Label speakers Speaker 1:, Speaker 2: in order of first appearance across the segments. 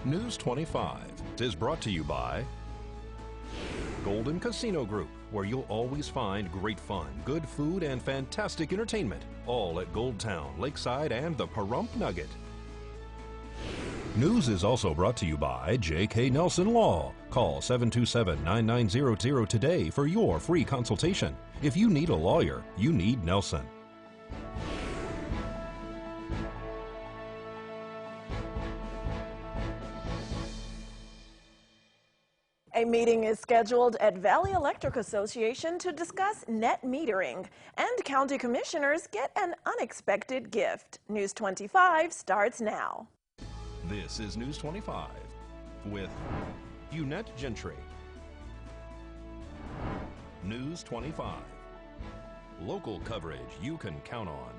Speaker 1: News 25 is brought to you by Golden Casino Group, where you'll always find great fun, good food, and fantastic entertainment, all at Gold Town, Lakeside, and the Pahrump Nugget. News is also brought to you by J.K. Nelson Law. Call 727-9900 today for your free consultation. If you need a lawyer, you need Nelson.
Speaker 2: A meeting is scheduled at Valley Electric Association to discuss net metering, and county commissioners get an unexpected gift. News 25 starts now.
Speaker 1: This is News 25 with Eunette Gentry. News 25. Local coverage you can count on.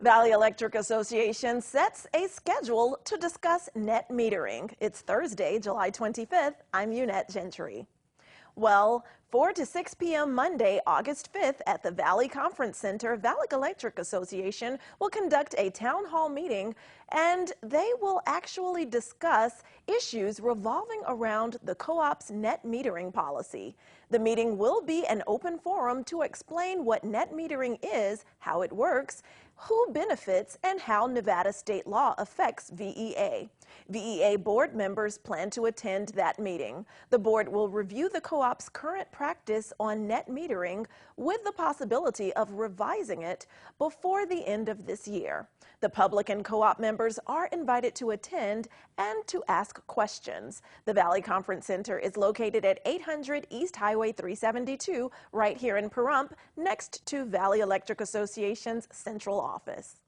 Speaker 2: Valley Electric Association sets a schedule to discuss net metering. It's Thursday, July 25th. I'm Eunette Gentry. Well, 4 to 6 p.m. Monday, August 5th at the Valley Conference Center, Valley Electric Association will conduct a town hall meeting, and they will actually discuss issues revolving around the co-op's net metering policy. The meeting will be an open forum to explain what net metering is, how it works, who benefits, and how Nevada state law affects VEA. VEA board members plan to attend that meeting. The board will review the co-op's current practice on net metering with the possibility of revising it before the end of this year. The public and co-op members are invited to attend and to ask questions. The Valley Conference Center is located at 800 East Highway 372, right here in Pahrump, next to Valley Electric Association's central office.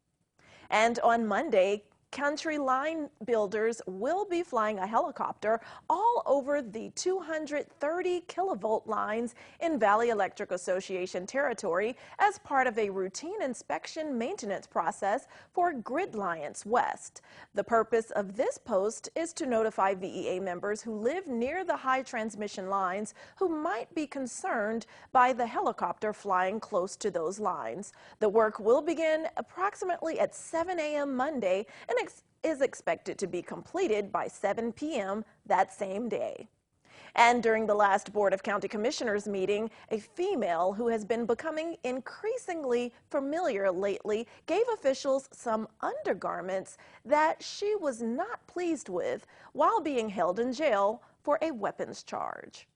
Speaker 2: And on Monday, Country line builders will be flying a helicopter all over the 230 kilovolt lines in Valley Electric Association territory as part of a routine inspection maintenance process for Grid Alliance West. The purpose of this post is to notify VEA members who live near the high transmission lines who might be concerned by the helicopter flying close to those lines. The work will begin approximately at 7 a.m. Monday and is expected to be completed by 7 p.m. that same day. And during the last Board of County Commissioners meeting, a female who has been becoming increasingly familiar lately gave officials some undergarments that she was not pleased with while being held in jail for a weapons charge.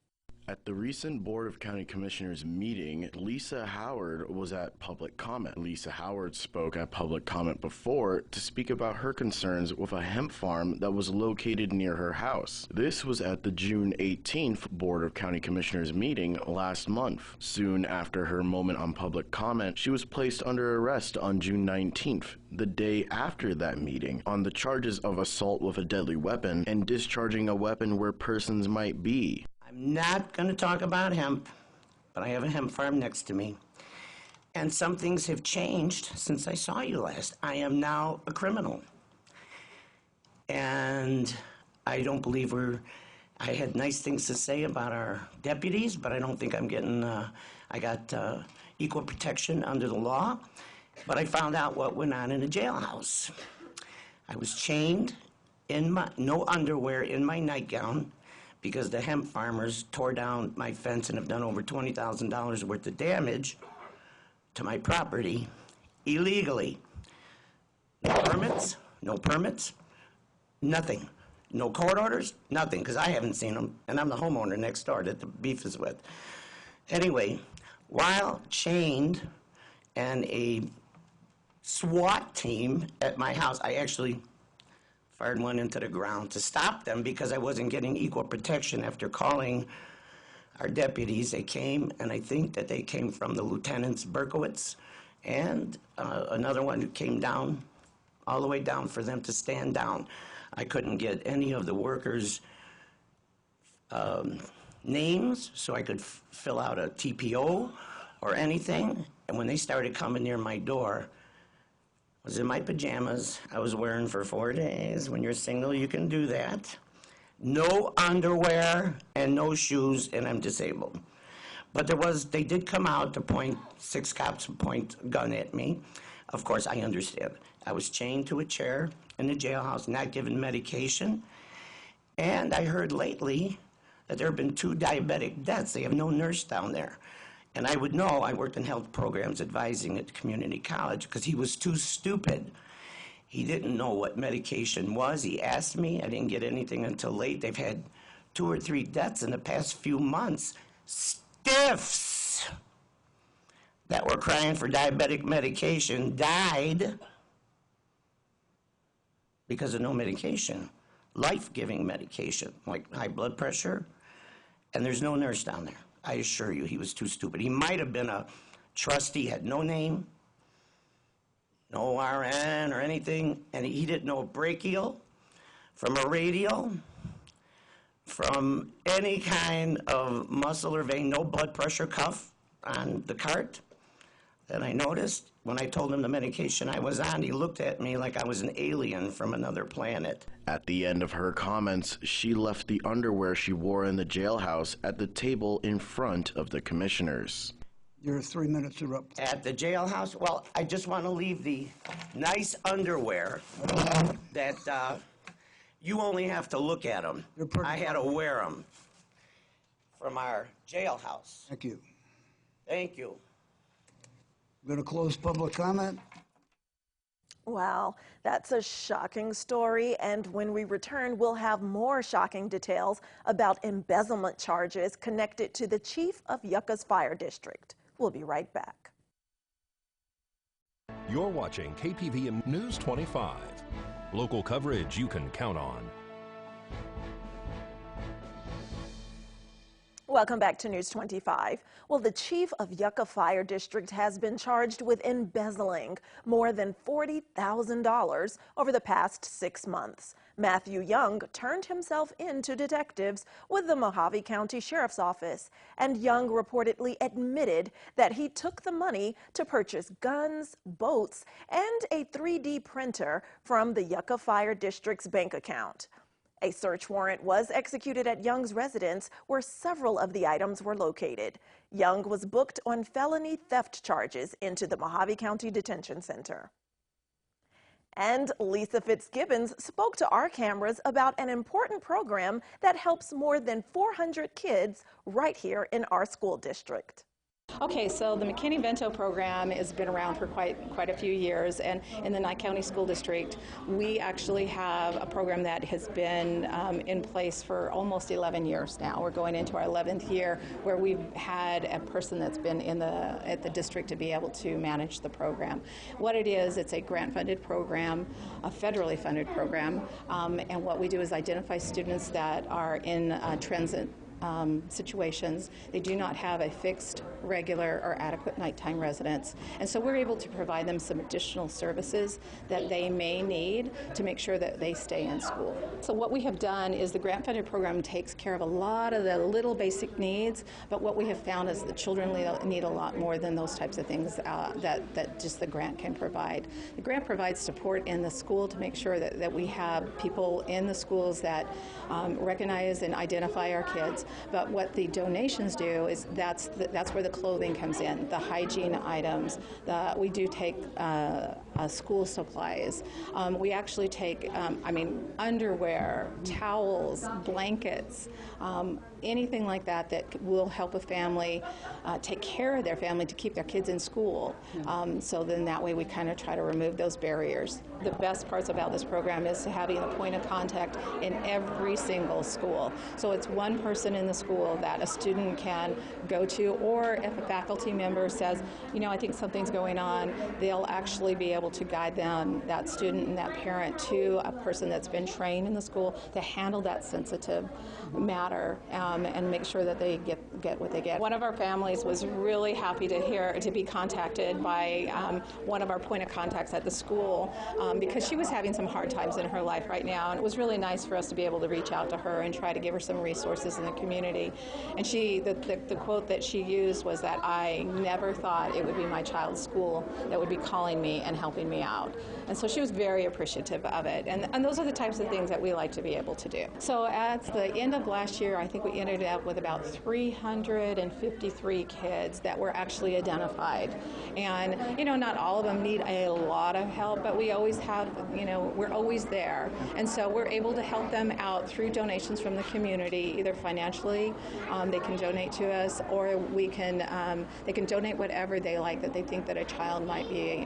Speaker 3: At the recent Board of County Commissioners meeting, Lisa Howard was at public comment. Lisa Howard spoke at public comment before to speak about her concerns with a hemp farm that was located near her house. This was at the June 18th Board of County Commissioners meeting last month. Soon after her moment on public comment, she was placed under arrest on June 19th, the day after that meeting, on the charges of assault with a deadly weapon and discharging a weapon where persons might be.
Speaker 4: I'm not going to talk about hemp, but I have a hemp farm next to me. And some things have changed since I saw you last. I am now a criminal. And I don't believe I had nice things to say about our deputies, but I don't think I'm getting, I got equal protection under the law. But I found out what went on in a jailhouse. I was chained in no underwear in my nightgown, because the hemp farmers tore down my fence and have done over $20,000 worth of damage to my property illegally. No permits, nothing. No court orders, nothing, because I haven't seen them, and I'm the homeowner next door that the beef is with. Anyway, while chained and a SWAT team at my house, I actually fired one into the ground to stop them because I wasn't getting equal protection after calling our deputies. They came, and I think that they came from the Lieutenants Berkowitz and another one who came down, all the way down for them to stand down. I couldn't get any of the workers' names so I could fill out a TPO or anything. And when they started coming near my door, I was in my pajamas. I was wearing for 4 days. When you're single, you can do that. No underwear and no shoes, and I'm disabled. But they did come out to point, 6 cops point a gun at me. Of course, I understand. I was chained to a chair in the jailhouse, not given medication. And I heard lately that there have been 2 diabetic deaths. They have no nurse down there. And I would know, I worked in health programs advising at the community college, because he was too stupid. He didn't know what medication was. He asked me. I didn't get anything until late. They've had 2 or 3 deaths in the past few months. Stiffs that were crying for diabetic medication died because of no medication. Life-giving medication, like high blood pressure, and there's no nurse down there. I assure you, he was too stupid. He might have been a trustee, had no name, no RN or anything, and he didn't know a brachial from a radial, from any kind of muscle or vein, no blood pressure cuff on the cart. Then I noticed, when I told him the medication I was on, he looked at me like I was an alien from another planet.
Speaker 3: At the end of her comments, she left the underwear she wore in the jailhouse at the table in front of the commissioners.
Speaker 5: Your 3 minutes are up.
Speaker 4: At the jailhouse, well, I just want to leave the nice underwear that you only have to look at them. I had to wear them from our jailhouse.
Speaker 5: Thank you.
Speaker 4: Thank you.
Speaker 5: We're going to close public comment.
Speaker 2: Wow, that's a shocking story, and when we return, we'll have more shocking details about embezzlement charges connected to the chief of Yucca's fire district. We'll be right back.
Speaker 1: You're watching KPVM News 25. Local coverage you can count on.
Speaker 2: Welcome back to News 25. Well, the chief of Yucca Fire District has been charged with embezzling more than $40,000 over the past 6 months. Matthew Young turned himself in to detectives with the Mojave County Sheriff's Office, and Young reportedly admitted that he took the money to purchase guns, boats, and a 3D printer from the Yucca Fire District's bank account. A search warrant was executed at Young's residence, where several of the items were located. Young was booked on felony theft charges into the Mojave County Detention Center. And Lisa Fitzgibbons spoke to our cameras about an important program that helps more than 400 kids right here in our school district.
Speaker 6: Okay, so the McKinney-Vento program has been around for quite a few years, and in the Nye County School District, we actually have a program that has been in place for almost 11 years now. We're going into our 11th year, where we've had a person that's been at the district to be able to manage the program. What it is, it's a grant-funded program, a federally funded program, and what we do is identify students that are in transit situations. They do not have a fixed, regular, or adequate nighttime residence. And so we're able to provide them some additional services that they may need to make sure that they stay in school. So what we have done is the grant-funded program takes care of a lot of the little basic needs, but what we have found is that children need a lot more than those types of things that just the grant can provide. The grant provides support in the school to make sure that we have people in the schools that recognize and identify our kids. But what the donations do is that's where the clothing comes in, the hygiene items. We do take school supplies. We actually take, underwear, towels, blankets, anything like that will help a family take care of their family to keep their kids in school. So then that way we kind of try to remove those barriers. The best parts about this program is having a point of contact in every single school. So it's one person in the school that a student can go to, or if a faculty member says, I think something's going on, they'll actually be able to guide them, that student and that parent, to a person that's been trained in the school to handle that sensitive matter and make sure that they get what they get. One of our families was really happy to be contacted by one of our point of contacts at the school because she was having some hard times in her life right now, and it was really nice for us to be able to reach out to her and try to give her some resources in the community. And the quote that she used was that I never thought it would be my child's school that would be calling me and helping me out. And so she was very appreciative of it. And those are the types of things that we like to be able to do. So at the end of last year, I think we ended up with about 353 kids that were actually identified. And, not all of them need a lot of help, but we always have, we're always there. And so we're able to help them out through donations from the community, either financially, they can donate to us, or they can donate whatever they like that they think that a child might be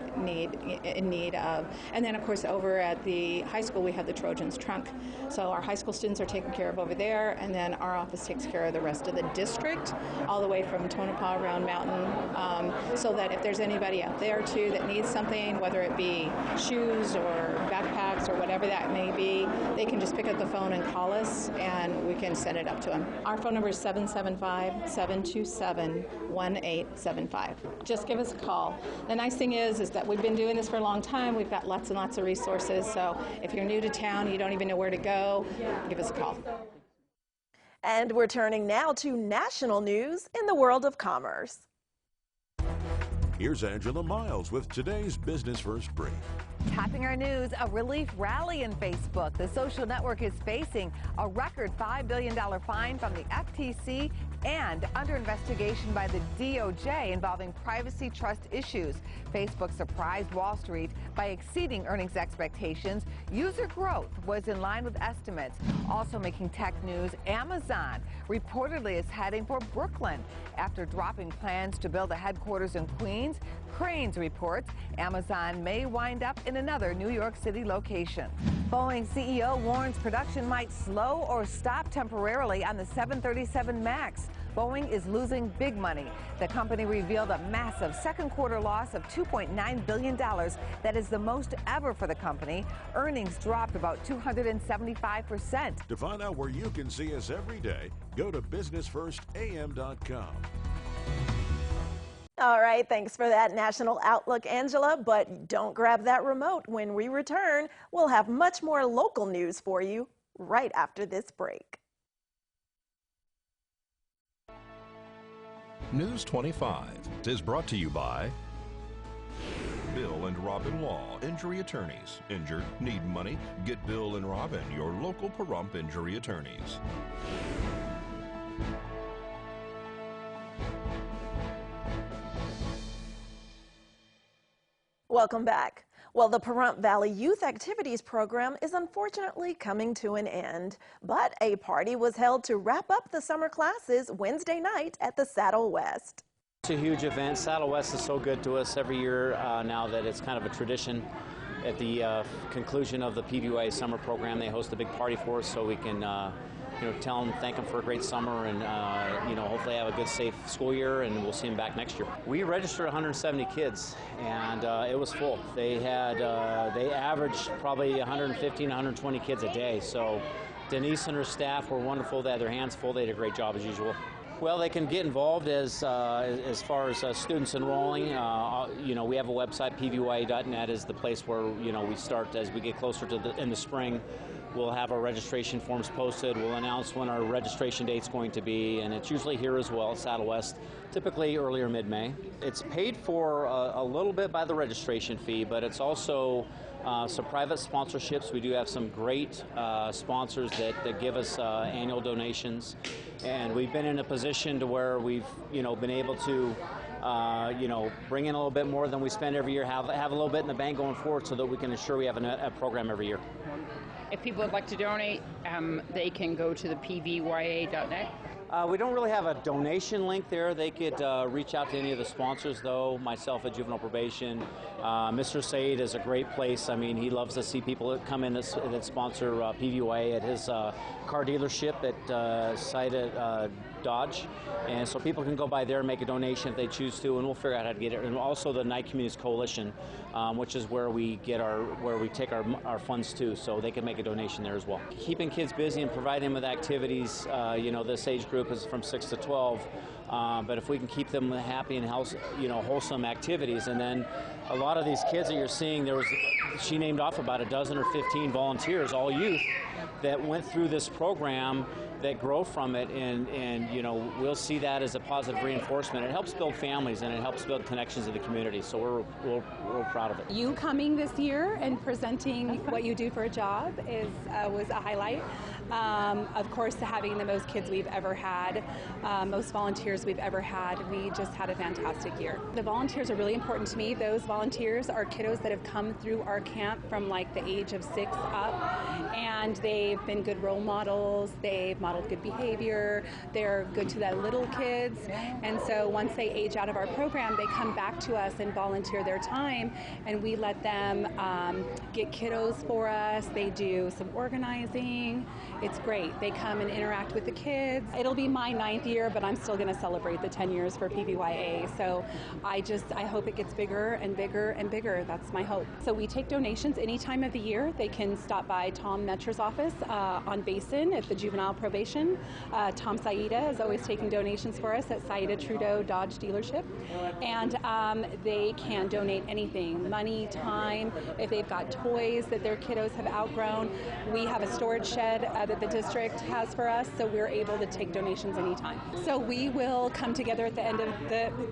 Speaker 6: in need of. And then, of course, over at the high school, we have the Trojans Trunk. So our high school students are taken care of over there, and then our office takes care of the rest of the district, all the way from Tonopah, Round Mountain, so that if there's anybody out there, too, that needs something, whether it be shoes or backpacks or whatever that may be, they can just pick up the phone and call us, and we can send it up to them. Our phone number is 775-727-1875. Just give us a call. The nice thing is that we've been doing this for a long time. We've got lots and lots of resources, so if you're new to town, you don't even know where to go, give us a call.
Speaker 2: And we're turning now to national news in the world of commerce.
Speaker 7: Here's Angela Miles with today's Business First Brief.
Speaker 8: Topping our news, a relief rally in Facebook. The social network is facing a record $5 billion fine from the FTC and under investigation by the DOJ involving privacy trust issues. Facebook surprised Wall Street by exceeding earnings expectations. User growth was in line with estimates. Also making tech news, Amazon reportedly is heading for Brooklyn after dropping plans to build a headquarters in Queens. Cranes reports Amazon may wind up in another New York City location. Boeing CEO warns production might slow or stop temporarily on the 737 MAX. Boeing is losing big money. The company revealed a massive second quarter loss of $2.9 billion. That is the most ever for the company. Earnings dropped about 275%.
Speaker 7: To find out where you can see us every day, go to businessfirstam.com.
Speaker 2: All right, thanks for that national outlook, Angela, but don't grab that remote. When we return, we'll have much more local news for you right after this break.
Speaker 1: News 25 is brought to you by Bill and Robin Law, injury attorneys. Injured, need money? Get Bill and Robin, your local Pahrump injury attorneys.
Speaker 2: Welcome back. Well, the Pahrump Valley Youth Activities Program is unfortunately coming to an end, but a party was held to wrap up the summer classes Wednesday night at the Saddle West.
Speaker 9: It's a huge event. Saddle West is so good to us every year now that it's kind of a tradition. At the conclusion of the PVYA summer program, they host a big party for us so we can tell them, thank them for a great summer, and hopefully have a good, safe school year, and we'll see them back next year. We registered 170 kids, and it was full. They averaged probably 115, 120 kids a day. So Denise and her staff were wonderful. They had their hands full. They did a great job as usual. Well, they can get involved as far as students enrolling. We have a website, pvya.net is the place where we start as we get closer to in the spring. We'll have our registration forms posted. We'll announce when our registration date's going to be, and it's usually here as well at Saddle West, typically early or mid-May. It's paid for a little bit by the registration fee, but it's also some private sponsorships. We do have some great sponsors that give us annual donations, and we've been in a position to where we've been able to bring in a little bit more than we spend every year, have a little bit in the bank going forward so that we can ensure we have a program every year.
Speaker 10: If people would like to donate, they can go to the pvya.net.
Speaker 9: We don't really have a donation link there. They could reach out to any of the sponsors, though. Myself at Juvenile Probation. Mr. Said is a great place. I mean, he loves to see people that come in that sponsor PVYA at his car dealership at site at Dodge. And so people can go by there and make a donation if they choose to, and we'll figure out how to get it. And also the Night Communities Coalition, which is where we get where we take our funds to, so they can make a donation there as well. Keeping kids busy and providing them with activities, this age group is from 6 to 12. but if we can keep them happy and wholesome activities, and then a lot of these kids that you're seeing, she named off about a dozen or 15 volunteers, all youth, that went through this program, that grow from it, and we'll see that as a positive reinforcement. It helps build families and it helps build connections in the community, so we're proud of it.
Speaker 6: You coming this year and presenting what you do for a job was a highlight. Of course, having the most kids we've ever had, most volunteers we've ever had. We just had a fantastic year. The volunteers are really important to me. Those volunteers are kiddos that have come through our camp from like the age of 6 up, and they've been good role models. They've modeled good behavior. They're good to the little kids, and so once they age out of our program, they come back to us and volunteer their time, and we let them get kiddos for us. They do some organizing. It's great. They come and interact with the kids. It'll be my 9th year, but I'm still going to celebrate the 10 years for PVYA. So I hope it gets bigger and bigger and bigger. That's my hope. So we take donations any time of the year. They can stop by Tom Metra's office on Basin at the Juvenile Probation. Tom Saida is always taking donations for us at Saida Trudeau Dodge Dealership. And they can donate anything, money, time. If they've got toys that their kiddos have outgrown, we have a storage shed that the district has for us, so we're able to take donations anytime. So we will come together at the end of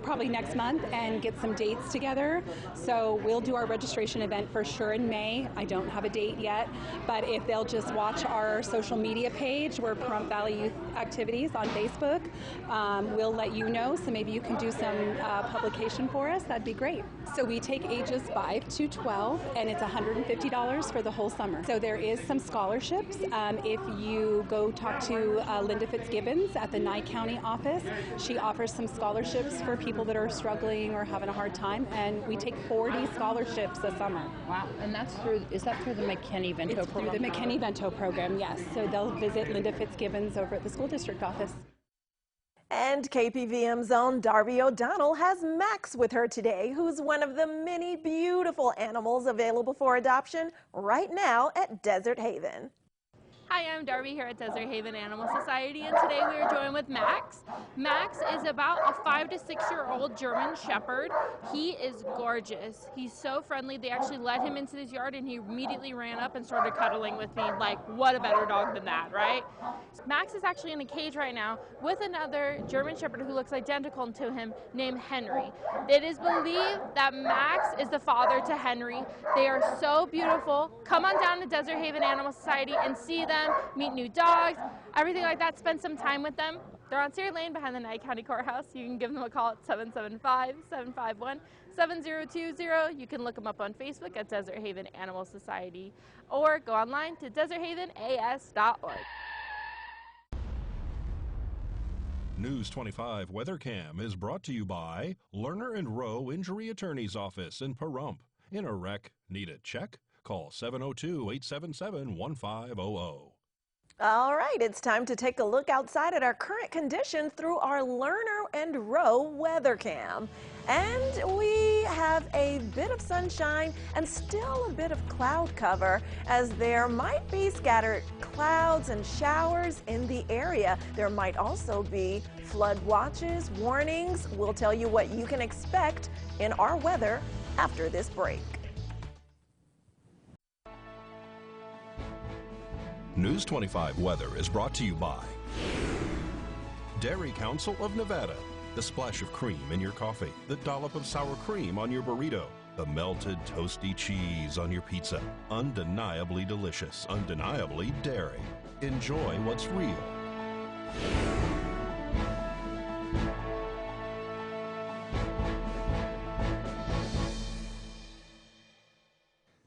Speaker 6: probably next month and get some dates together. So we'll do our registration event for sure in May. I don't have a date yet, but if they'll just watch our social media page, we're Pahrump Valley Youth Activities on Facebook, we'll let you know, so maybe you can do some publication for us. That'd be great. So we take ages 5 to 12, and it's $150 for the whole summer. So there is some scholarships. If you go talk to Linda Fitzgibbons at the Nye County office, she offers some scholarships for people that are struggling or having a hard time, and we take 40 scholarships a summer.
Speaker 10: Wow, and is that through the McKinney-Vento program?
Speaker 6: Through the McKinney-Vento program, yes. So they'll visit Linda Fitzgibbons over at the school district office.
Speaker 2: And KPVM's own Darby O'Donnell has Max with her today, who's one of the many beautiful animals available for adoption right now at Desert Haven.
Speaker 11: Hi, I'm Darby here at Desert Haven Animal Society, and today we are joined with Max. Max is about a 5 to 6 year old German Shepherd. He is gorgeous. He's so friendly. They actually let him into this yard and he immediately ran up and started cuddling with me. Like, what a better dog than that, right? Max is actually in a cage right now with another German Shepherd who looks identical to him named Henry. It is believed that Max is the father to Henry. They are so beautiful. Come on down to Desert Haven Animal Society and see them, meet new dogs, everything like that. Spend some time with them. They're on Sierra Lane behind the Nye County Courthouse. You can give them a call at 775-751-7020. You can look them up on Facebook at Desert Haven Animal Society or go online to deserthavenas.org.
Speaker 1: News 25 Weather Cam is brought to you by Lerner and Rowe Injury Attorney's Office in Pahrump. In a wreck, need a check? Call 702-877-1500.
Speaker 2: All right, it's time to take a look outside at our current conditions through our Lerner and Rowe weather cam. And we have a bit of sunshine and still a bit of cloud cover, as there might be scattered clouds and showers in the area. There might also be flood watches, warnings. We'll tell you what you can expect in our weather after this break.
Speaker 1: News 25 Weather is brought to you by Dairy Council of Nevada. The splash of cream in your coffee, the dollop of sour cream on your burrito, the melted toasty cheese on your pizza. Undeniably delicious, undeniably dairy. Enjoy what's real.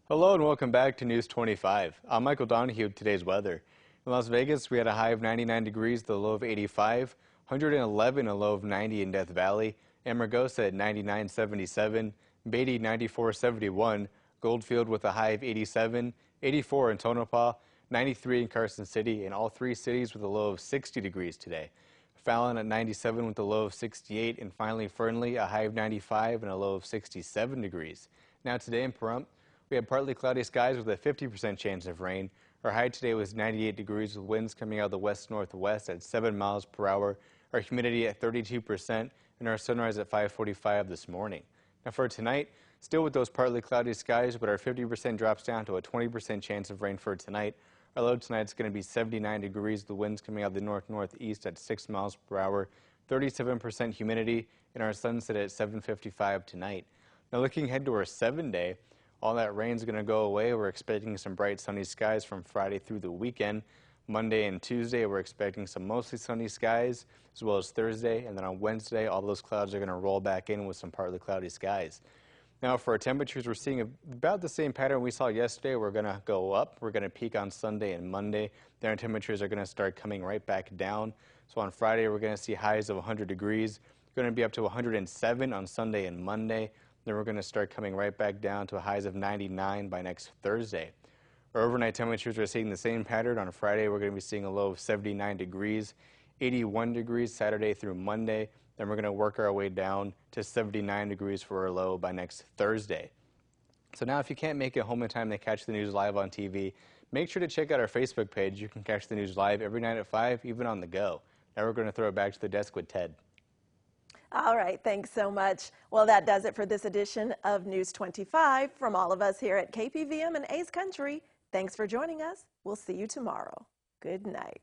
Speaker 12: Hello and welcome back to News 25. I'm Michael Donahue with today's weather. In Las Vegas, we had a high of 99 degrees, the low of 85, 111, a low of 90 in Death Valley, Amargosa at 99.77, Beatty 94.71, Goldfield with a high of 87, 84 in Tonopah, 93 in Carson City, and all three cities with a low of 60 degrees today. Fallon at 97 with a low of 68, and finally Fernley, a high of 95 and a low of 67 degrees. Now today in Pahrump, we had partly cloudy skies with a 50% chance of rain. Our high today was 98 degrees with winds coming out of the west-northwest at 7 miles per hour. our humidity at 32%, and our sunrise at 5:45 this morning. Now for tonight, still with those partly cloudy skies, but our 50% drops down to a 20% chance of rain for tonight. Our low tonight is going to be 79 degrees. The wind's coming out of the north-northeast at 6 miles per hour, 37% humidity, and our sunset at 7:55 tonight. Now looking ahead to our 7-day, all that rain's going to go away. We're expecting some bright sunny skies from Friday through the weekend. Monday and Tuesday, we're expecting some mostly sunny skies, as well as Thursday. And then on Wednesday, all those clouds are going to roll back in with some partly cloudy skies. Now for our temperatures, we're seeing about the same pattern we saw yesterday. We're going to go up. We're going to peak on Sunday and Monday. Then our temperatures are going to start coming right back down. So on Friday, we're going to see highs of 100 degrees. We're going to be up to 107 on Sunday and Monday. Then we're going to start coming right back down to highs of 99 by next Thursday. Our overnight temperatures are seeing the same pattern. On Friday, we're going to be seeing a low of 79 degrees, 81 degrees Saturday through Monday. Then we're going to work our way down to 79 degrees for our low by next Thursday. So now if you can't make it home in time to catch the news live on TV, make sure to check out our Facebook page. You can catch the news live every night at 5, even on the go. Now we're going to throw it back to the desk with Ted.
Speaker 2: All right, thanks so much. Well, that does it for this edition of News 25. From all of us here at KPVM and A's Country, thanks for joining us. We'll see you tomorrow. Good night.